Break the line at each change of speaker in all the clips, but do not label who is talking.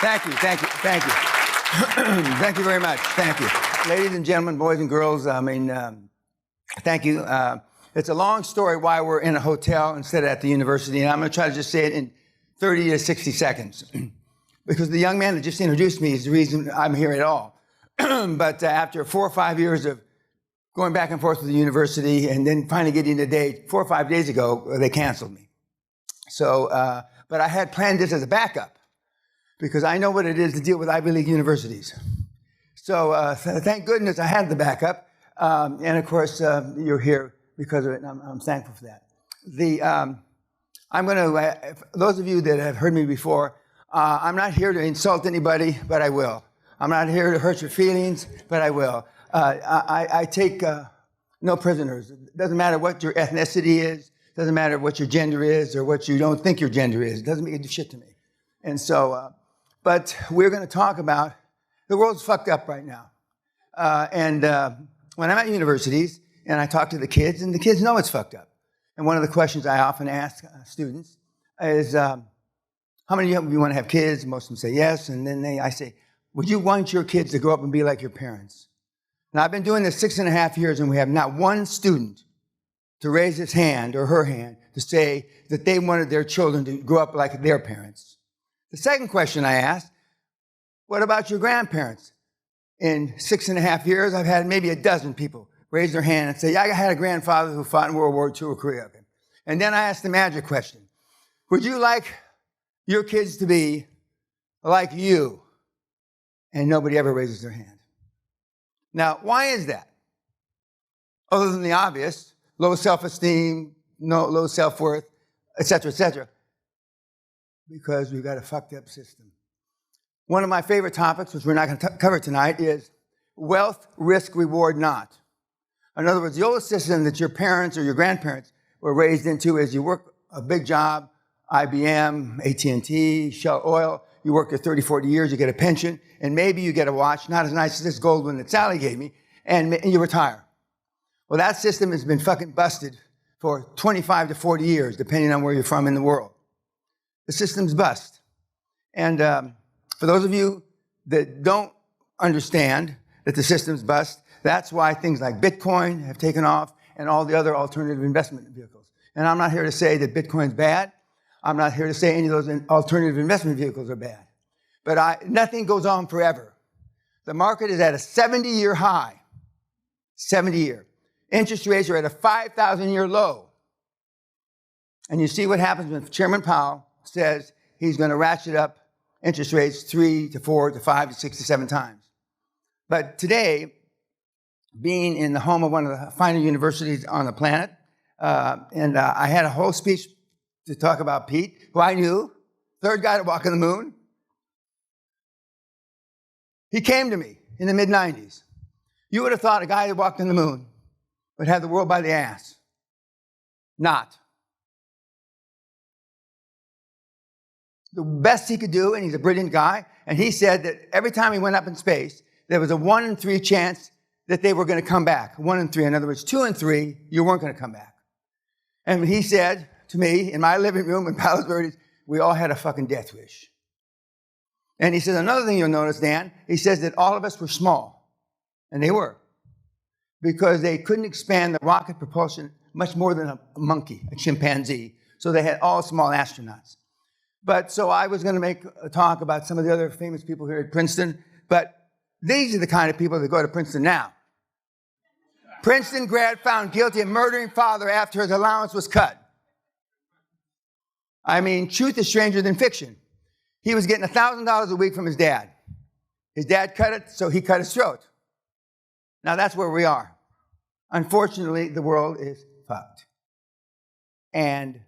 Thank you, thank you, thank you. Thank you very much, thank you. Ladies and gentlemen, boys and girls, thank you. It's a long story why we're in a hotel instead of at the university, and I'm going to try to just say it in 30 to 60 seconds. Because the young man that just introduced me is the reason I'm here at all. But after 4 or 5 years of going back and forth with the university and then finally getting a date, 4 or 5 days ago, they canceled me. So, but I had planned this as a backup because I know what it is to deal with Ivy League universities. So thank goodness I had the backup. And of course, you're here because of it, and I'm thankful for that. I'm going to, those of you that have heard me before, I'm not here to insult anybody, but I will. I'm not here to hurt your feelings, but I will. I take no prisoners. It doesn't matter what your ethnicity is. It doesn't matter what your gender is or what you don't think your gender is. It doesn't make a shit to me. And so, but we're going to talk about, the world's fucked up right now. When I'm at universities and I talk to the kids, and the kids know it's fucked up. And one of the questions I often ask students is, how many of you want to have kids? Most of them say yes. And then I say, would you want your kids to grow up and be like your parents? Now, I've been doing this 6.5 years, and we have not one student to raise his hand or her hand to say that they wanted their children to grow up like their parents. The second question I asked, what about your grandparents? In 6.5 years, I've had maybe a dozen people raise their hand and say, yeah, I had a grandfather who fought in World War II or Korea. And then I asked the magic question, would you like your kids to be like you? And nobody ever raises their hand. Now, why is that? Other than the obvious, low self-esteem, low self-worth, et cetera, because we've got a fucked up system. One of my favorite topics, which we're not going to cover tonight, is wealth, risk, reward, not. In other words, the old system that your parents or your grandparents were raised into is you work a big job, IBM, AT&T, Shell Oil, you work your 30, 40 years, you get a pension, and maybe you get a watch, not as nice as this gold one that Sally gave me, and you retire. Well, that system has been fucking busted for 25 to 40 years, depending on where you're from in the world. The system's bust. And for those of you that don't understand that the system's bust, that's why things like Bitcoin have taken off and all the other alternative investment vehicles. And I'm not here to say that Bitcoin's bad. I'm not here to say any of those alternative investment vehicles are bad. But nothing goes on forever. The market is at a 70-year high. 70-year. Interest rates are at a 5,000-year low. And you see what happens when Chairman Powell says he's going to ratchet up interest rates 3 to 4 to 5 to 6 to 7 times. But today, being in the home of one of the finer universities on the planet, I had a whole speech to talk about Pete, who I knew, third guy to walk on the moon. He came to me in the mid-90s. You would have thought a guy that walked on the moon would have the world by the ass. Not. The best he could do, and he's a brilliant guy, and he said that every time he went up in space, there was a 1 in 3 chance that they were going to come back. 1 in 3. In other words, 2 in 3, you weren't going to come back. And he said to me in my living room in Palos Verdes, we all had a fucking death wish. And he says, another thing you'll notice, Dan, he says that all of us were small. And they were. Because they couldn't expand the rocket propulsion much more than a monkey, a chimpanzee. So they had all small astronauts. But so I was going to make a talk about some of the other famous people here at Princeton. But these are the kind of people that go to Princeton now. Princeton grad found guilty of murdering father after his allowance was cut. I mean, truth is stranger than fiction. He was getting $1,000 a week from his dad. His dad cut it, so he cut his throat. Now that's where we are. Unfortunately, the world is fucked. And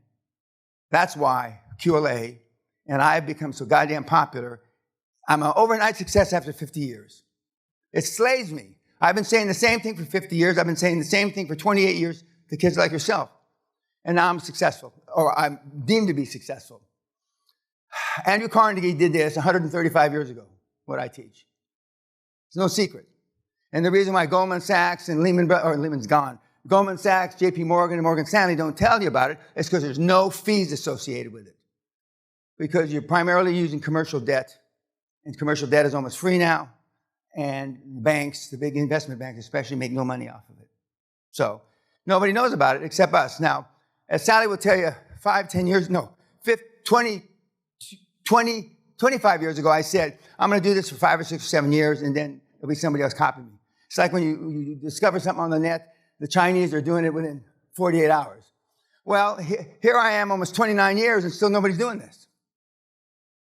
that's why QLA and I have become so goddamn popular. I'm an overnight success after 50 years. It slays me. I've been saying the same thing for 50 years. I've been saying the same thing for 28 years to kids like yourself. And now I'm successful, or I'm deemed to be successful. Andrew Carnegie did this 135 years ago, what I teach. It's no secret. And the reason why Goldman Sachs and Lehman's gone, Goldman Sachs, JP Morgan, and Morgan Stanley don't tell you about it is because there's no fees associated with it. Because you're primarily using commercial debt And commercial debt is almost free now. And banks, the big investment banks especially, make no money off of it. So nobody knows about it except us. Now, as Sally will tell you, 25 years ago, I said, I'm going to do this for 5 or 6 or 7 years, and then there'll be somebody else copying me. It's like when you discover something on the net, the Chinese are doing it within 48 hours. Well, here I am almost 29 years, and still nobody's doing this.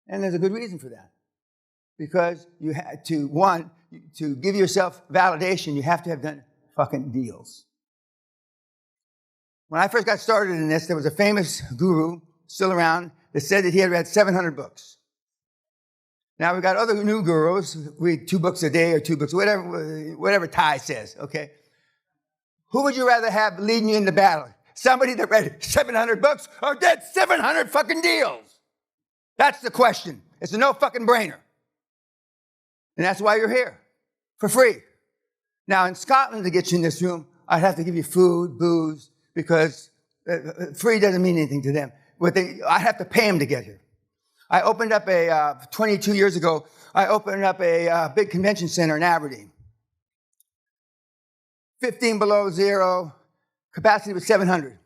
And there's a good reason for that. Because you had to give yourself validation, you have to have done fucking deals. When I first got started in this, there was a famous guru still around that said that he had read 700 books. Now we've got other new gurus, read 2 books a day or 2 books, whatever Ty says, okay? Who would you rather have leading you into battle? Somebody that read 700 books or did 700 fucking deals? That's the question. It's a no fucking brainer. And that's why you're here, for free. Now, in Scotland, to get you in this room, I'd have to give you food, booze, because free doesn't mean anything to them. I'd have to pay them to get here. I opened up 22 years ago, I opened up a big convention center in Aberdeen. 15 below zero, capacity was 700.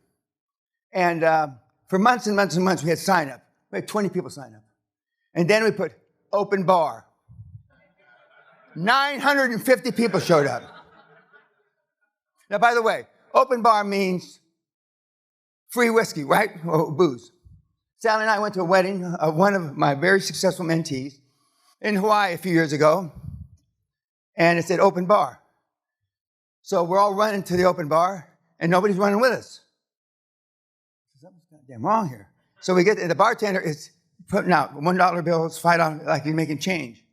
And for months and months and months, we had sign up. We had 20 people sign up. And then we put open bar. 950 people showed up. Now, by the way, open bar means free whiskey, right? Or booze. Sally and I went to a wedding of one of my very successful mentees in Hawaii a few years ago, and it said open bar. So we're all running to the open bar, and nobody's running with us. Something's goddamn wrong here. So we get the bartender is putting out $1 bills, $5, like he's making change.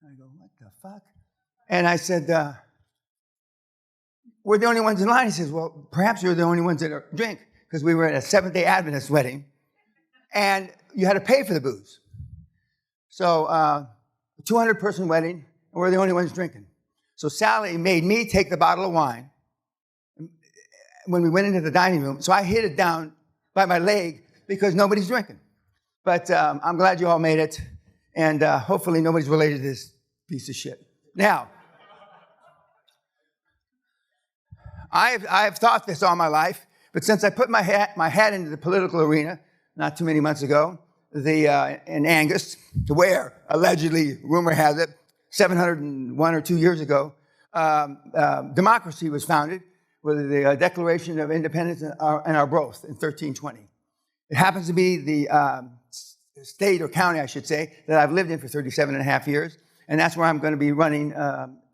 I go, what the fuck? And I said, we're the only ones in line. He says, well, perhaps you're the only ones that drink, because we were at a Seventh-day Adventist wedding, and you had to pay for the booze. So a 200-person wedding, and we're the only ones drinking. So Sally made me take the bottle of wine when we went into the dining room. So I hid it down by my leg because nobody's drinking. But I'm glad you all made it, and hopefully nobody's related to this piece of shit. Now, I've thought this all my life, but since I put my hat into the political arena not too many months ago, in Angus, where allegedly, rumor has it, 701 or 2 years ago, democracy was founded with the Declaration of Independence and our birth in 1320. It happens to be the state or county, I should say, that I've lived in for 37 and a half years, and that's where I'm going to be running.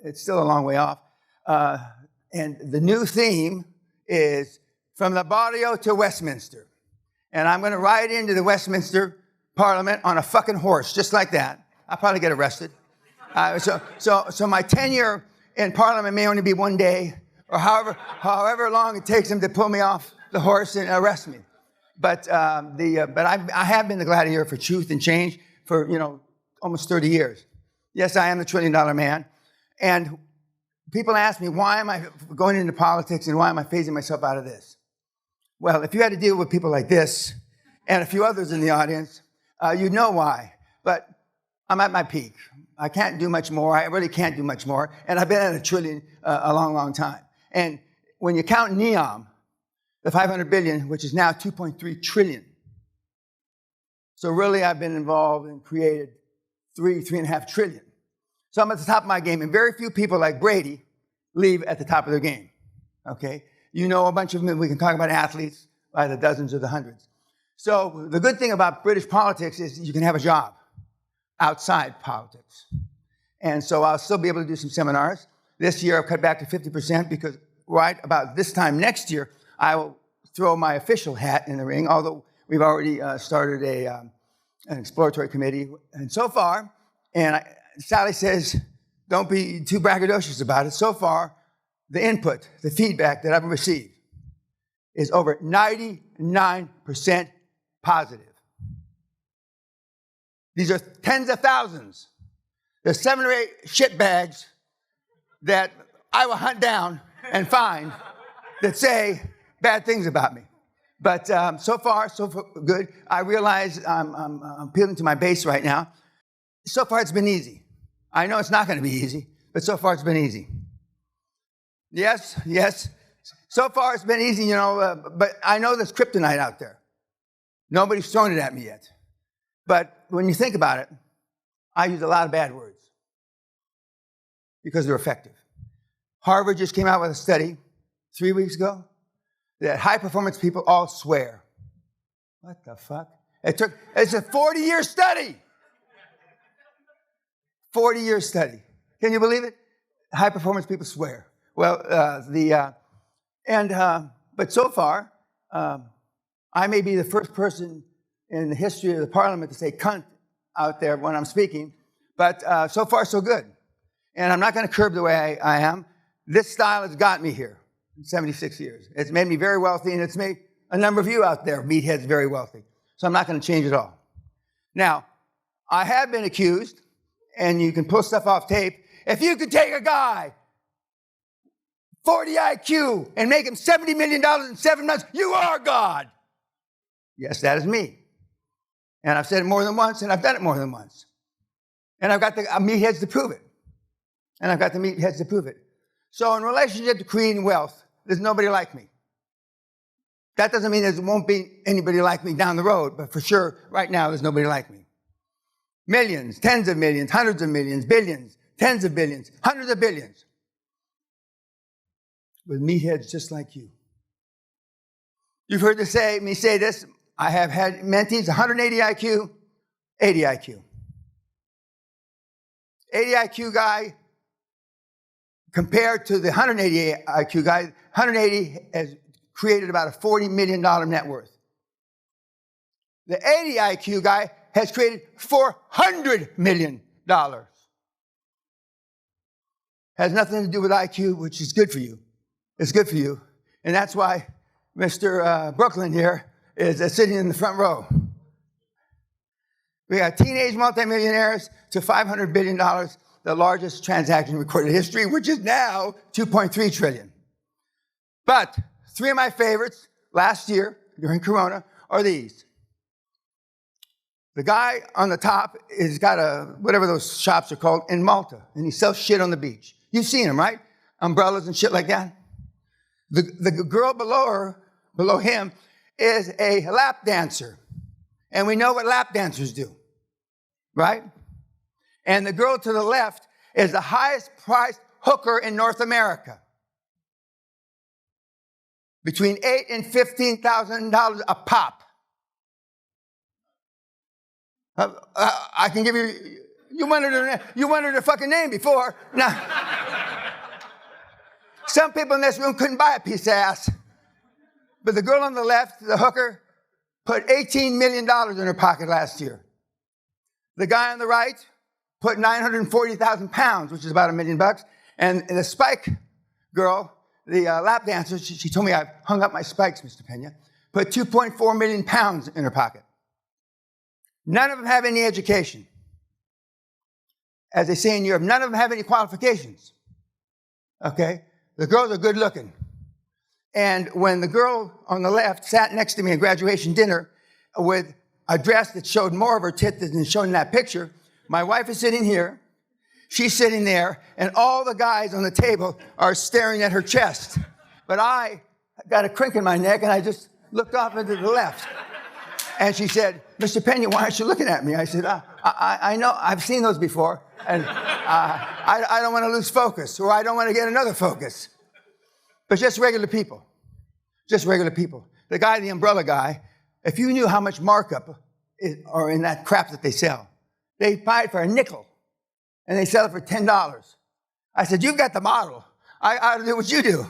It's still a long way off. And the new theme is from the barrio to Westminster. And I'm going to ride into the Westminster Parliament on a fucking horse, just like that. I'll probably get arrested. So my tenure in Parliament may only be 1 day, or however long it takes them to pull me off the horse and arrest me. But I have been the gladiator for truth and change for almost 30 years. Yes, I am the $1 trillion man. And people ask me, why am I going into politics and why am I phasing myself out of this? Well, if you had to deal with people like this and a few others in the audience, you'd know why. But I'm at my peak. I can't do much more. I really can't do much more. And I've been at $1 trillion a long, long time. And when you count NEOM, the 500 billion, which is now 2.3 trillion. So really, I've been involved and created 3.5 trillion. So I'm at the top of my game. And very few people like Brady leave at the top of their game. Okay? You know a bunch of them. We can talk about athletes by the dozens or the hundreds. So the good thing about British politics is you can have a job outside politics. And so I'll still be able to do some seminars. This year, I've cut back to 50% because right about this time next year, I will throw my official hat in the ring, although we've already started an exploratory committee. And so far, Sally says, don't be too braggadocious about it. So far, the input, the feedback that I've received is over 99% positive. These are tens of thousands. There's 7 or 8 shitbags that I will hunt down and find that say bad things about me. But so far, so good. I realize I'm appealing to my base right now. so far it's been easy. I know it's not going to be easy, but so far it's been easy. Yes. So far it's been easy, but I know there's kryptonite out there. Nobody's thrown it at me yet. But when you think about it, I use a lot of bad words because they're effective. Harvard just came out with a study 3 weeks ago that high-performance people all swear. What the fuck? It's a 40-year study. 40-year study. Can you believe it? High-performance people swear. Well, but so far, I may be the first person in the history of the parliament to say cunt out there when I'm speaking, but so far so good. And I'm not going to curb the way I am. This style has got me here in 76 years. It's made me very wealthy, and it's made a number of you out there, meatheads, very wealthy. So I'm not going to change it all. Now, I have been accused, and you can pull stuff off tape, if you could take a guy, 40 IQ, and make him $70 million in 7 months, you are God. Yes, that is me. And I've said it more than once, and I've done it more than once. And I've got the meatheads to prove it. So in relationship to creating wealth, there's nobody like me. That doesn't mean there won't be anybody like me down the road, but for sure, right now, there's nobody like me. Millions, tens of millions, hundreds of millions, billions, tens of billions, hundreds of billions. With meatheads just like you. You've heard me say this. I have had mentees, 180 IQ, 80 IQ. 80 IQ guy compared to the 180 IQ guy, 180 has created about a $40 million net worth. The 80 IQ guy has created $400 million. Has nothing to do with IQ, which is good for you. It's good for you. And that's why Mr. Brooklyn here is sitting in the front row. We got teenage multimillionaires to $500 billion, the largest transaction in recorded history, which is now $2.3 trillion. But 3 of my favorites last year during Corona are these. The guy on the top has got whatever those shops are called in Malta, and he sells shit on the beach. You've seen him, right? Umbrellas and shit like that. The girl below him, is a lap dancer. And we know what lap dancers do, right? And the girl to the left is the highest priced hooker in North America. Between $8,000 and $15,000 a pop. I can give you wanted her fucking name before. Now, some people in this room couldn't buy a piece of ass. But the girl on the left, the hooker, put $18 million in her pocket last year. The guy on the right put 940,000 pounds, which is about $1 million. And the spike girl, the lap dancer, she told me I hung up my spikes, Mr. Peña, put 2.4 million pounds in her pocket. None of them have any education. As they say in Europe, none of them have any qualifications. Okay? The girls are good looking. And when the girl on the left sat next to me at graduation dinner with a dress that showed more of her tit than shown in that picture, my wife is sitting here, she's sitting there, and all the guys on the table are staring at her chest. But I got a crink in my neck, and I just looked off into the left. And she said, Mr. Peña, why aren't you looking at me? I said, I know, I've seen those before, and I don't want to lose focus, or I don't want to get another focus. But just regular people. Just regular people. The guy, the umbrella guy, if you knew how much markup are in that crap that they sell, they buy it for a nickel, and they sell it for $10. I said, you've got the model. I ought to do what you do.